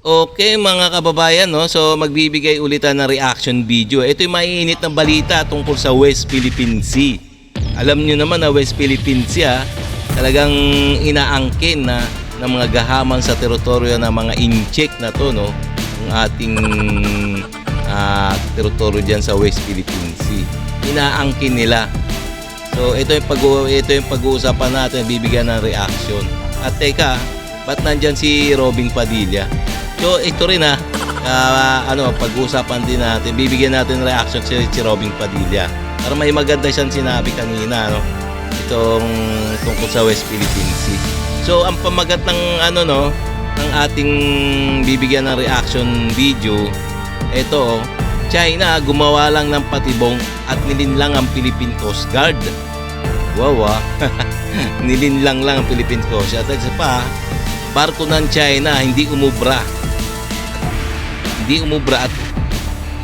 Okay mga kababayan, no? So magbibigay ulitan ng reaction video. Ito yung maiinit na balita tungkol sa West Philippine Sea. Alam niyo naman na West Philippine Sea, talagang inaangkin na ng mga gahaman sa teritoryo ng mga incheck na to, no? Ang ating teritoryo diyan sa West Philippine Sea. Inaangkin nila. So ito yung pag-uusapan natin, bibigyan ng reaction. At teka, ba't nandyan si Robin Padilla? So ito rin pag-uusapan din natin, bibigyan natin reaction si Robin Padilla. Para may maganda siyang sinabi kanina, no? Itong tungkol sa West Philippine Sea. So ang pamagat ng ng ating bibigyan ng reaction video, ito, China gumawa lang ng patibong at nilinlang ang Philippine Coast Guard. Wow, nilinlang lang ang Philippine Coast Guard. At isa pa, barko ng China hindi umubra at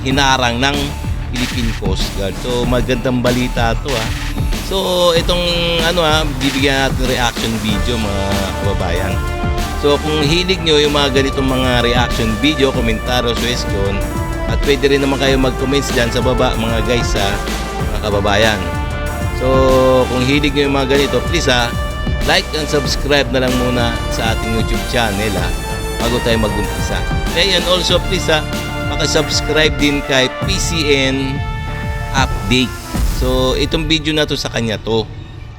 hinarang ng Philippine Coast Guard. So magandang balita to So itong bibigyan natin reaction video mga kababayan. So kung hilig nyo yung mga ganitong mga reaction video, komentaryo, suggestion, at pwede rin naman kayo mag-comments dyan sa baba mga guys mga kababayan. So kung hilig nyo yung mga ganito, please like and subscribe na lang muna sa ating YouTube channel bago tayo mag-umpisa. And also please maka-subscribe din kay PCN Update. So itong video na to sa kanya to.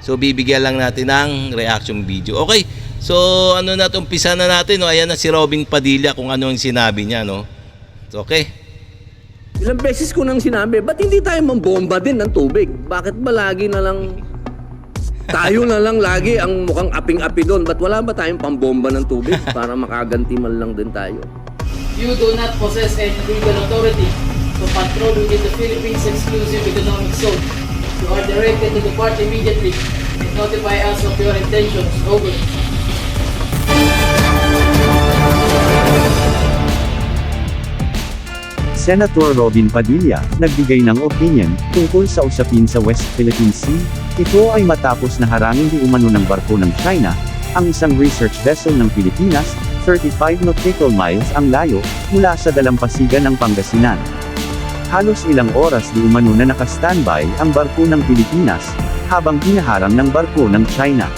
So bibigyan lang natin ng reaction video. Okay. So umpisa na natin, no? Ayan na si Robin Padilla kung ano ang sinabi niya, no. So, okay. Ilang beses ko nang sinabi, ba't hindi tayo mambomba din ng tubig? Bakit ba lagi na lang tayo na lang lagi ang mukhang aping-api doon? Ba't wala ba tayong pambomba ng tubig para makaganti man lang din tayo? You do not possess any legal authority to patrol within the Philippines Exclusive Economic Zone. You are directed to depart immediately and notify us of your intentions. Over. Senator Robin Padilla, nagbigay ng opinion tungkol sa usapin sa West Philippine Sea. Ito ay matapos na harangin di umano ng barko ng China, ang isang research vessel ng Pilipinas, 35 nautical miles ang layo, mula sa dalampasigan ng Pangasinan. Halos ilang oras di umano na naka-standby ang barko ng Pilipinas, habang hinaharang ng barko ng China.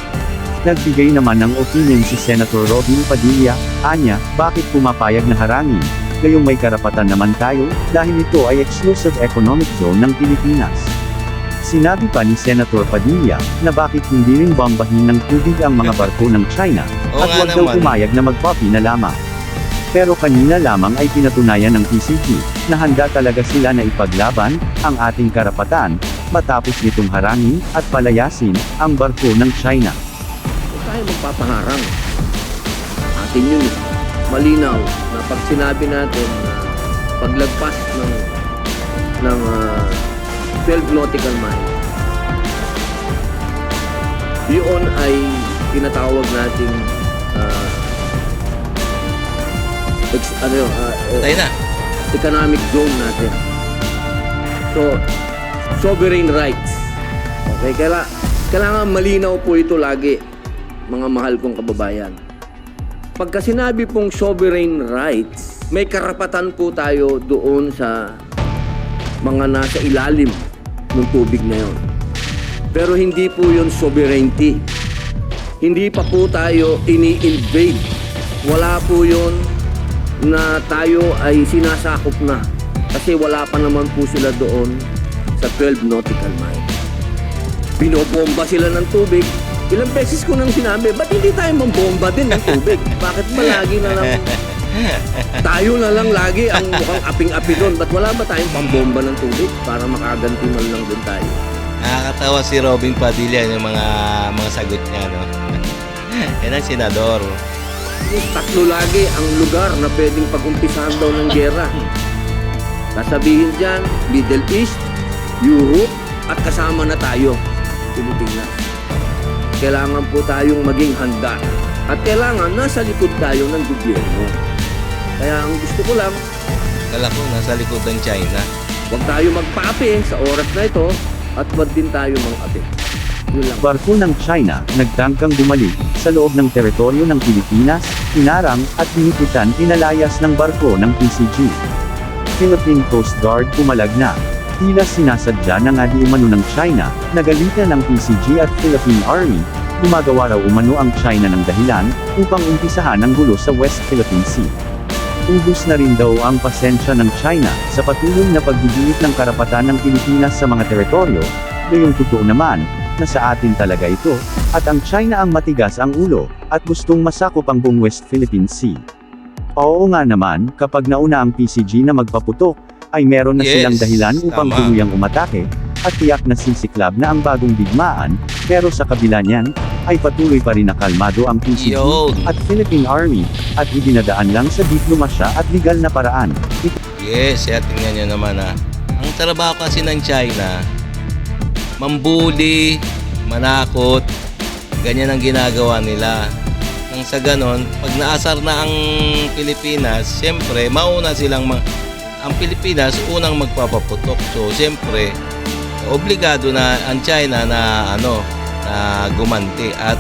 Nagbigay naman ng opinion si Senator Robin Padilla, anya, bakit pumapayag na harangin? Gayong may karapatan naman tayo, dahil ito ay exclusive economic zone ng Pilipinas. Sinabi pa ni Senator Padilla, na bakit hindi rin bombahin ng tubig ang mga barko ng China, at wag daw pumayag na magpapi na lamang. Pero kanina lamang ay pinatunayan ng PCG, na handa talaga sila na ipaglaban, ang ating karapatan, matapos nitong harangin, at palayasin, ang barko ng China. Huwag tayo magpapaharang. Atin yun, malinaw na pag sinabi natin na paglagpas ng 12 nautical miles, yun ay tinatawag nating economic zone natin. So, sovereign rights. Okay, kailangan malinaw po ito lagi, mga mahal kong kababayan. Pagka sinabi pong sovereign rights, may karapatan po tayo doon sa mga nasa ilalim ng tubig na yon. Pero hindi po yun sovereignty. Hindi pa po tayo ini-invade. Wala po yun na tayo ay sinasakop na. Kasi wala pa naman po sila doon sa 12 nautical miles. Binobomba sila ng tubig. Ilang beses ko nang sinabi, ba't hindi tayo mambomba din ng tubig? Bakit ba lagi na lang tayo na lang lagi ang mukhang aping-api doon? Ba't wala ba tayong pambomba ng tubig para makaganti man lang din tayo? Nakakatawa si Robin Padilla yung mga sagot niya, no? Yan ang senador. Tatlo lagi ang lugar na pwedeng pag-umpisahan daw ng gera. Sasabihin dyan, Middle East, Europe, at kasama na tayo, Pilipinas. Kailangan po tayong maging handa. At kailangan nasa likod tayo ng gobyerno. Kaya ang gusto ko lang, Kala ko nasa likod ng China. huwag tayo magpaapi sa oras na ito at wag din tayo mang-api. Yun lang. Barko ng China, nagtangkang bumalik, sa loob ng teritoryo ng Pilipinas, inarang, at pinipitan pinalayas ng barko ng PCG. Philippine Coast Guard pumalag na. Tila sinasadya na nga di umano ng China, nagalitan ng PCG at Philippine Army, gumagawa raw umano ang China ng dahilan, upang umpisahan ang gulo sa West Philippine Sea. Ubus na rin daw ang pasensya ng China, sa patuloy na pagbibiit ng karapatan ng Pilipinas sa mga teritoryo, gayong totoo naman, na sa atin talaga ito, at ang China ang matigas ang ulo, at gustong masakop ang buong West Philippine Sea. Oo nga naman, kapag nauna ang PCG na magpaputok, ay meron na Yes, silang dahilan upang tama. tuluyang umatake, at tiyak na sisiklab na ang bagong digmaan, pero sa kabila niyan, ay patuloy pa rin na kalmado ang PCG, Yun. at Philippine Army, at idinadaan lang sa diplomasya at legal na paraan. Yes, tingnan nyo naman ang trabaho kasi ng China, mambuli, manakot, ganyan ang ginagawa nila. Nang sa ganon, pag naasar na ang Pilipinas, siyempre, mauna silang ang Pilipinas unang magpapaputok. So, siyempre, obligado na ang China na na gumanti at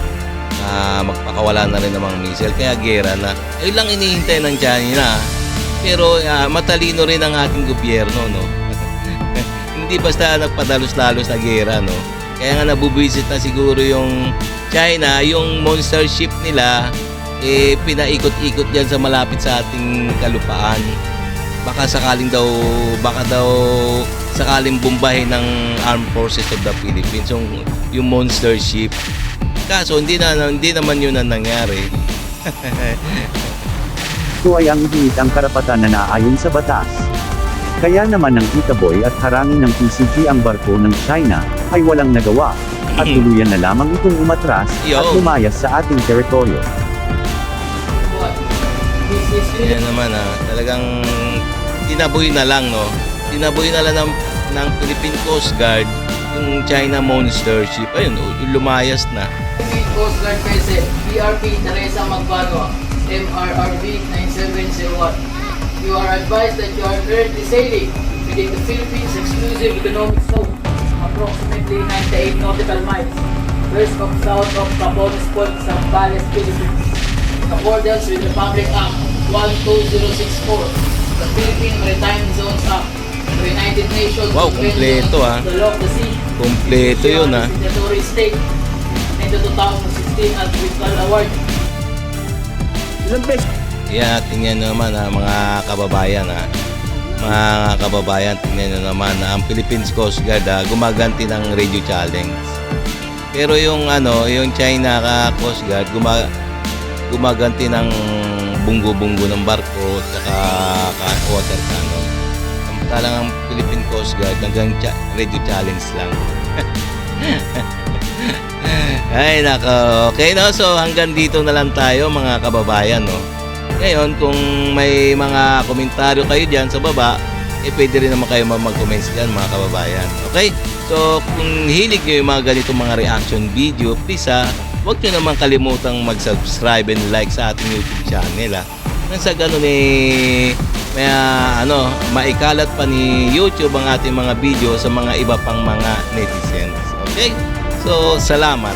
magpakawala na rin ng mga missile. Kaya gera na. Ayun lang inihintay ng China. Pero matalino rin ang ating gobyerno, no? Hindi basta nagpadalos-dalos na gera, no? Kaya nga nabubisit na siguro yung China, yung monster ship nila, pinaikot-ikot dyan sa malapit sa ating kalupaan. Baka daw sakaling bombahin ng Armed Forces of the Philippines yung monster ship. Kaso hindi naman yun ang nangyari. Ito ay ang higit ang karapatan na naayon sa batas. Kaya naman ng Itaboy at harangin ng PCG ang barko ng China, ay walang nagawa, at tuluyan na lamang itong umatras, at Yo. lumayas sa ating teritoryo. What? This is Yan naman talagang tinaboy na lang, no? Tinaboy na lang ng Philippine Coast Guard yung China monster ship. Ayun, lumayas na. Philippine Coast Guard Vessel PRP Teresa Magbanwa MRRB 9701. You are advised that you are currently sailing within the Philippines exclusive economic zone, approximately 98 nautical miles west of south of Capones Point, Zambales, Philippines. In accordance with Republic Act 12064, the Philippine Maritime Zones Act, the United Nations Wow, Convention kompleto, on the Law of the Sea, Kompleto yun, Signatory State, and the 2016 Agricole Award. Ilang beses Kaya tingnan nyo naman mga kababayan mga kababayan, tingnan nyo naman ang Philippines Coast Guard gumaganti ng radio challenge. Pero yung yung China Coast Guard gumaganti ng bunggo-bunggo ng barko at saka water cannon. Samantalang ang Philippine Coast Guard hanggang radio challenge lang. Ay nako. Okay, no? So hanggang dito na lang tayo mga kababayan, no? Ngayon, kung may mga komentaryo kayo dyan sa baba, pwede rin naman kayo mag-comments dyan mga kababayan. Okay? So, kung hilig nyo yung mga ganitong mga reaction video, please huwag nyo naman kalimutang mag-subscribe and like sa ating YouTube channel. Nang sa ganun maikalat pa ni YouTube ang ating mga video sa mga iba pang mga netizens. Okay? So, salamat.